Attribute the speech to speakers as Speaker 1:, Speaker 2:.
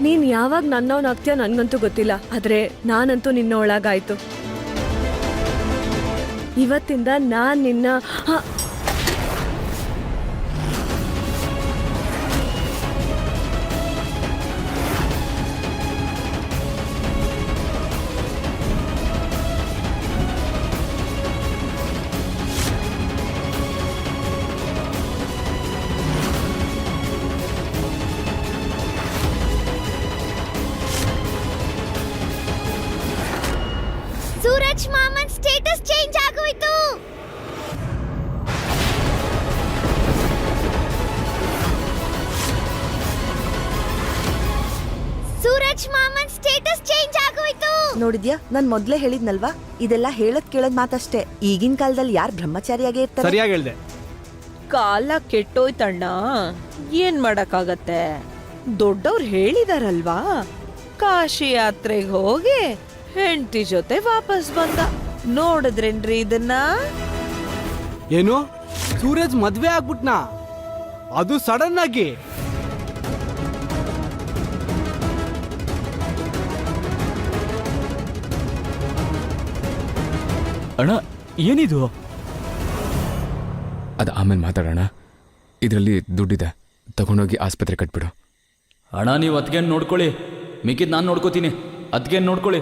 Speaker 1: ನೀನ್ ಯಾವಾಗ ನನ್ನವನಾಗ್ತೀಯ ನನ್ಗಂತೂ ಗೊತ್ತಿಲ್ಲ, ಆದ್ರೆ ನಾನಂತೂ ನಿನ್ನ ಒಳಗಾಯ್ತು. ಇವತ್ತಿಂದ ನಾನ್ ನಿನ್ನ
Speaker 2: ಸೂರಜ್ ಮಾಮನ್ ಸ್ಟೇಟಸ್ ಚೇಂಜ್ ಆಗೋಯ್ತು. ಸೂರಜ್ ಮಾಮನ್ ಸ್ಟೇಟಸ್ ಚೇಂಜ್ ಆಗೋಯ್ತು.
Speaker 3: ನೋಡಿದ್ಯಾ, ನಾನ್ ಮೊದ್ಲೇ ಹೇಳಿದ್ನಲ್ವಾ, ಇದೆಲ್ಲ ಹೇಳದ್ ಕೇಳದ್ ಮಾತಷ್ಟೇ. ಈಗಿನ ಕಾಲದಲ್ಲಿ ಯಾರು ಬ್ರಹ್ಮಚಾರಿಯಾಗೇ ಇರ್ತಾರೆ?
Speaker 4: ಸರಿಯಾಗಿ ಹೇಳ್ದೆ.
Speaker 5: ಕಾಲ ಕೆಟ್ಟೋಯ್ತಣ್ಣ, ಏನ್ ಮಾಡಕ್ಕಾಗತ್ತೆ? ದೊಡ್ಡವ್ರು ಹೇಳಿದಾರಲ್ವಾ, ಕಾಶಿ ಯಾತ್ರೆಗೆ ಹೋಗಿ ಹೆಂಡತಿ ಜೊತೆ ವಾಪಸ್ ಬಂದ. ನೋಡಿದ್ರೇನ್ರಿ ಇದನ್ನ?
Speaker 4: ಏನು, ಸೂರಜ್ ಮದ್ವೆ ಆಗ್ಬಿಟ್ನಾ? ಅದು ಸಡನ್ ಆಗಿ?
Speaker 6: ಅಣ್ಣ ಏನಿದು?
Speaker 7: ಅದು ಆಮೇಲೆ ಮಾತಾಡೋಣ. ಇದರಲ್ಲಿ ದುಡ್ಡಿದೆ, ತಗೊಂಡೋಗಿ ಆಸ್ಪತ್ರೆ ಕಟ್ಬಿಡು.
Speaker 6: ಅಣ್ಣ ನೀವು ಅದ್ಗೇನು ನೋಡ್ಕೊಳ್ಳಿ, ಮಿಕ್ಕಿದ್ ನಾನು ನೋಡ್ಕೋತೀನಿ. ಅದ್ಗೇನು ನೋಡ್ಕೊಳ್ಳಿ.